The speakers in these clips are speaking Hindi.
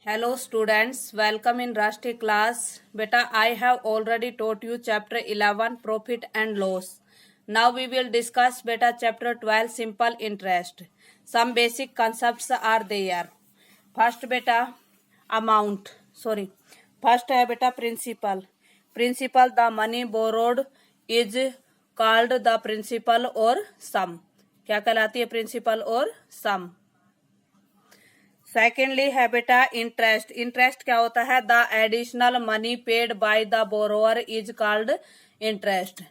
Hello students, welcome in Rashtriya class. Beta, I have already taught you chapter 11 profit and loss. Now we will discuss beta chapter 12 simple interest. Some basic concepts are there. First beta amount. First है beta principal. Principal, the money borrowed is called the principal or sum. क्या कहलाती है principal और sum. सेकेंडली है बेटा इंटरेस्ट. इंटरेस्ट क्या होता है? The additional money paid by the borrower is called interest.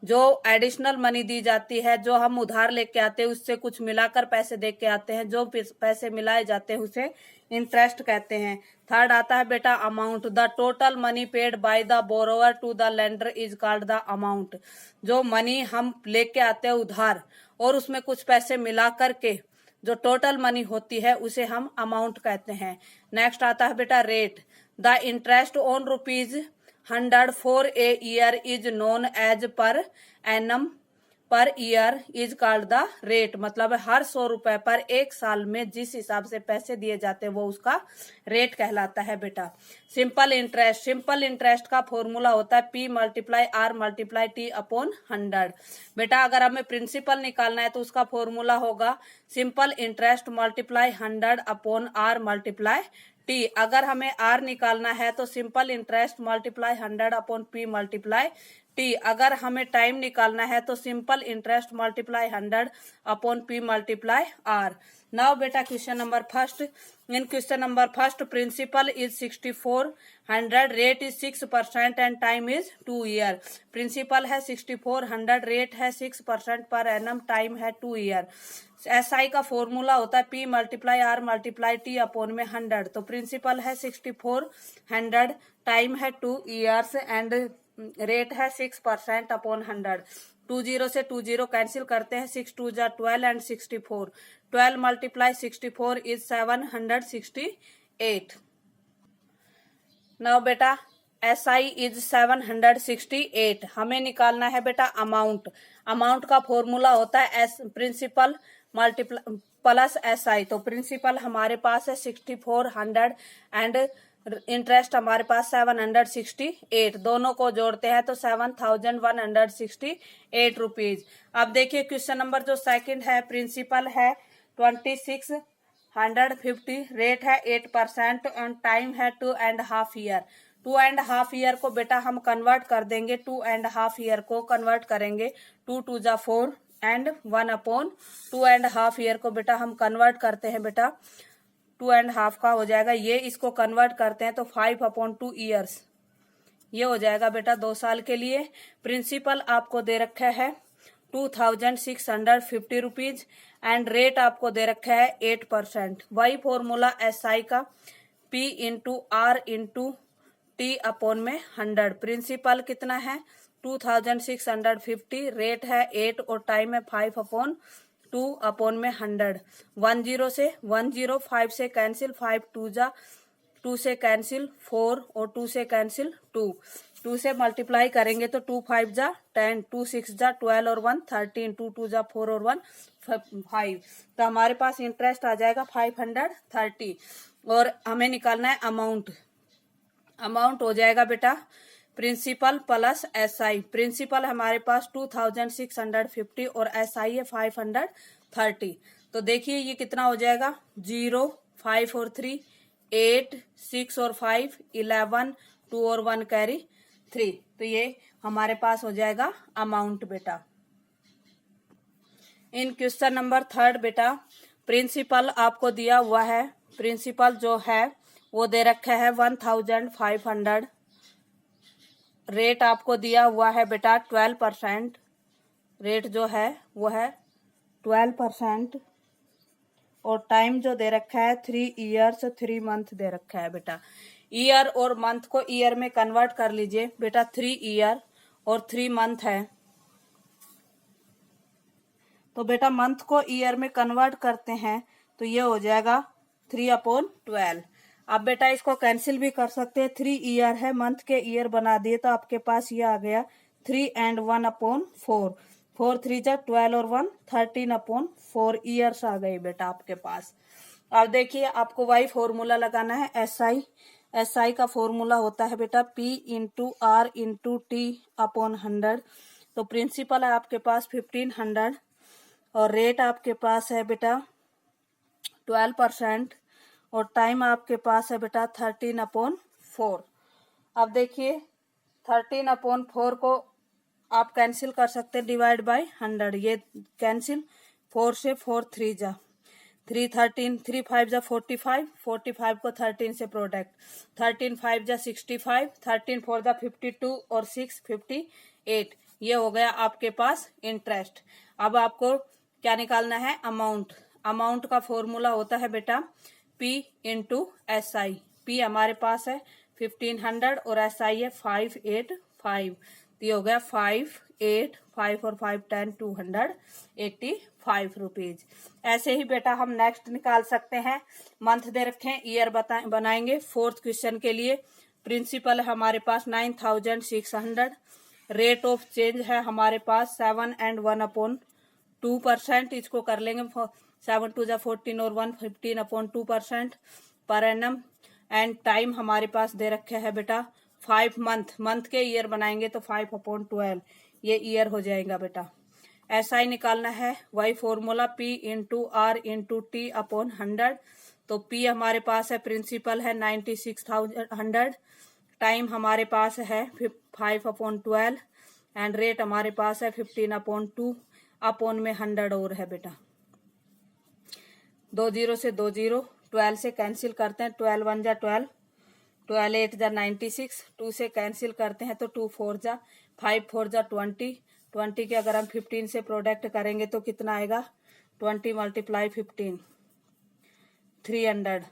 जो एडिशनल मनी दी जाती है, जो हम उधार लेके आते हैं, उससे कुछ मिलाकर पैसे दे के आते हैं, जो पैसे मिलाए जाते हैं उसे इंटरेस्ट कहते हैं. थर्ड आता है बेटा amount. The total money paid by the borrower to the lender is called the amount. जो मनी हम लेके आते हैं उधार और उसमें कुछ पैसे मिला करके जो टोटल मनी होती है उसे हम अमाउंट कहते हैं. नेक्स्ट आता है बेटा rate. The interest on ₹100 for a year is known as per annum per year is called the rate. मतलब हर 100 रुपए पर एक साल में जिस हिसाब से पैसे दिए जाते हैं वो उसका रेट कहलाता है बेटा. Simple interest. सिंपल इंटरेस्ट का फॉर्मूला होता है P × R × T अपॉन 100. बेटा अगर हमें प्रिंसिपल निकालना है तो उसका फॉर्मूला होगा simple interest multiply 100 upon R × T. अगर हमें R निकालना है तो simple interest multiply 100 upon P × T. अगर हमें टाइम निकालना है तो simple interest multiply 100 upon P × R. Now बेटा question number first. In question number first principle is 6400, rate is 6% and time is 2 year. Principle है 6400, रेट है 6% पर एनम, टाइम है 2 ईयर. SI का फॉर्मूला होता है P × R × T अपॉन में 100. तो प्रिंसिपल है 6400, टाइम है 2 ईयर्स एंड रेट है 6% अपॉन 100. 20 से 20 कैंसिल करते हैं. 6 2 जा 12 एंड 64. 12 × 64 इज 768. नाउ बेटा SI इज 768. हमें निकालना है बेटा अमाउंट. अमाउंट का फॉर्मूला होता है प्रिंसिपल प्लस SI. तो प्रिंसिपल हमारे पास है 6400 एंड इंटरेस्ट हमारे पास 768. दोनों को जोड़ते हैं तो 7168 रुपीज. अब देखिए क्वेश्चन नंबर जो सेकंड है. प्रिंसिपल है 2650, रेट है 8% एंड टाइम है 2.5 ईयर. 2.5 ईयर को बेटा हम कन्वर्ट कर देंगे. 2.5 ईयर को कन्वर्ट करेंगे. 2 2 जा 4 एंड 1 अपॉन 2.5 ईयर को बेटा हम कन्वर्ट करते हैं. बेटा 2.5 का हो जाएगा ये. इसको कन्वर्ट करते हैं तो 5/2 ईयर्स. ये हो जाएगा बेटा 2 साल के लिए. प्रिंसिपल आपको दे रखा है 2650 रुपीज एंड रेट आपको दे रखा है 8%. वही फॉर्मूला SI का P × R × T अपॉन में 100. प्रिंसिपल कितना है 2650, रेट है 8 और टाइम है 5/2 अपॉन में 100. 10 से 10, 5 से कैंसिल, 5 2 जा 2 से कैंसिल 4 और 2 से कैंसिल 2. 2 से मल्टीप्लाई करेंगे तो 2 5 जा 10, 2 6 जा 12 और 1 13, 2 2 जा 4 और 1 5. तो हमारे पास इंटरेस्ट आ जाएगा 530. और हमें निकालना है अमाउंट. अमाउंट हो जाएगा बेटा प्रिंसिपल प्लस SI. प्रिंसिपल हमारे पास 2650 और SI है 530. तो देखिए ये कितना हो जाएगा. 0 5 और 3 8 6 और 5 11 2 और 1 कैरी 3. तो ये हमारे पास हो जाएगा अमाउंट बेटा. इन क्वेश्चन नंबर थर्ड बेटा प्रिंसिपल आपको दिया हुआ है. प्रिंसिपल जो है वो दे रखा है 1500. रेट आपको दिया हुआ है बेटा 12%. रेट जो है वो है 12% और टाइम जो दे रखा है 3 ईयर्स 3 मंथ दे रखा है बेटा. ईयर और मंथ को ईयर में कन्वर्ट कर लीजिए बेटा. 3 ईयर और 3 मंथ है तो बेटा मंथ को ईयर में कन्वर्ट करते हैं तो ये हो जाएगा 3/12. अब बेटा इसको कैंसिल भी कर सकते हैं. 3 ईयर है, मंथ के ईयर बना दिए तो आपके पास ये आ गया 3 एंड 1/4. 4 3 जा 12 और 1 13/4 ईयर्स आ गई बेटा आपके पास. अब देखिए आपको वही फॉर्मूला लगाना है एस आई का फॉर्मूला होता है बेटा P into R into T upon 100। तो प्रिंसिपल है आपके पास 1500 और रेट आपके पास है बेटा 12% और टाइम आपके पास है बेटा 13/4। अब देखिए 13/4 को आप कैंसिल कर सकते हैं डिवाइड बाय 100। ये कैंसिल 4 से 4 3 जा 3 13 3 5 जा 45 45 को 13 से प्रोडक्ट 13 5 जा 65 13 4 जा 52 और 6 58। ये हो गया आपके पास इंटरेस्ट। अब आपको क्या निकालना है अमाउंट। अमाउंट का फॉर्मूला होता है बेटा P into S I. P हमारे पास है 1500 और एस आई है 585। तो ये हो गया 585 और 5 10 285 रुपीज। ऐसे ही बेटा हम नेक्स्ट निकाल सकते हैं। मंथ दे रखे हैं, ईयर बनाएंगे। फोर्थ क्वेश्चन के लिए प्रिंसिपल हमारे पास 9600। रेट ऑफ चेंज है हमारे पास 7 and 1/2%। इसको कर लेंगे 7 2 जा 14 और 1 15/2% पर एनम। एंड टाइम हमारे पास दे रखे है बेटा 5 मंथ। मंथ के ईयर बनाएंगे तो 5/12 ये ईयर हो जाएगा बेटा। ऐसा ही निकालना है वही formula P into R into T upon 100। तो P हमारे पास है प्रिंसिपल है 9600। टाइम हमारे पास है 5/12 एंड रेट हमारे पास है 15/2 अपॉन में 100 और है बेटा। 2 0 से 2 0 12 से कैंसिल करते हैं 12 1 जा 12 12 8 जा 96 2 से कैंसिल करते हैं तो 2 4 जा 5 4 जा 20 20 के अगर हम 15 से प्रोडक्ट करेंगे तो कितना आएगा 20 × 15 300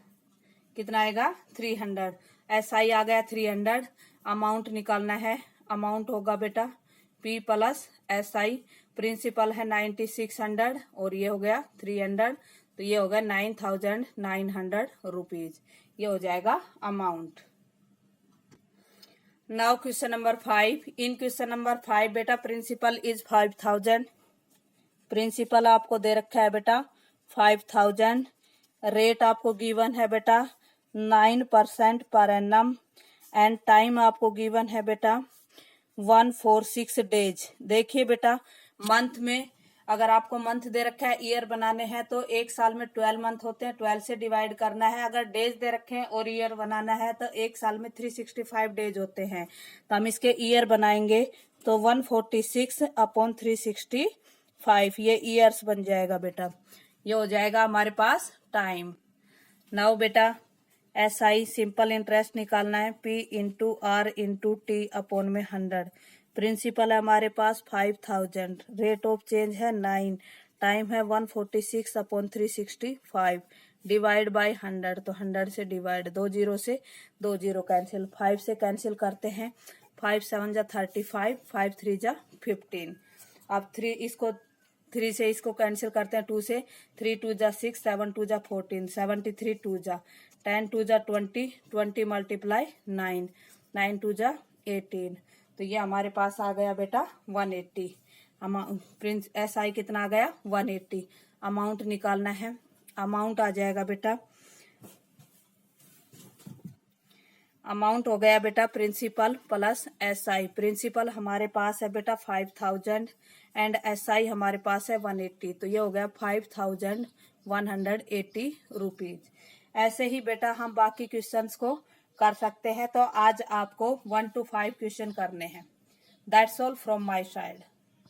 कितना आएगा 300। ऐसा ही आ गया 300। अमाउंट निकालना है। अमाउंट होगा बेटा P plus S I. Principal है 9600 और ये हो गया 300। तो ये हो गया 9900 रुपीज। ये हो जाएगा अमाउंट। Now question number 5। इन क्वेश्चन नंबर 5 बेटा प्रिंसिपल इज 5000। प्रिंसिपल आपको दे रखा है बेटा 5000। रेट आपको गिवन है बेटा 9% पर एनम एंड टाइम आपको गिवन है बेटा 146 डेज। देखिए बेटा मंथ में अगर आपको मंथ दे रखा है ईयर बनाने हैं तो एक साल में 12 मंथ होते हैं, 12 से डिवाइड करना है। अगर डेज दे रखे हैं और ईयर बनाना है तो एक साल में 365 डेज होते हैं। तो हम इसके ईयर बनाएंगे तो 146/365 ये ईयर्स बन जाएगा बेटा। ये हो जाएगा हमारे पास टाइम। नाउ बेटा एस आई सिंपल इंटरेस्ट निकालना है P into R into T upon में 100। प्रिंसिपल है हमारे पास 5000। रेट ऑफ चेंज है 9। टाइम है 146/365 डिवाइड बाय 100। तो 100 से डिवाइड 2 0 से 2 0 कैंसिल 5 से कैंसिल करते हैं 5 7 जा 35 5 3 जा 15। अब 3 से इसको कैंसिल करते हैं 2 से 3 2 जा 6 7 2 जा 14 73 2 जा 10 2 जा 20 20 × 9 9 2 जा 18। तो ये हमारे पास आ गया बेटा 180। प्रिंस एस आई कितना आ गया 180। अमाउंट निकालना है। अमाउंट आ जाएगा बेटा अमाउंट हो गया बेटा principal plus S I. Principal हमारे पास है बेटा 5000 एंड एस आई हमारे पास है 180। तो ये हो गया 5180 रुपीज। ऐसे ही बेटा हम बाकी क्वेश्चंस को कर सकते हैं। तो आज आपको 1 to 5 क्वेश्चन करने हैं। That's all from my side.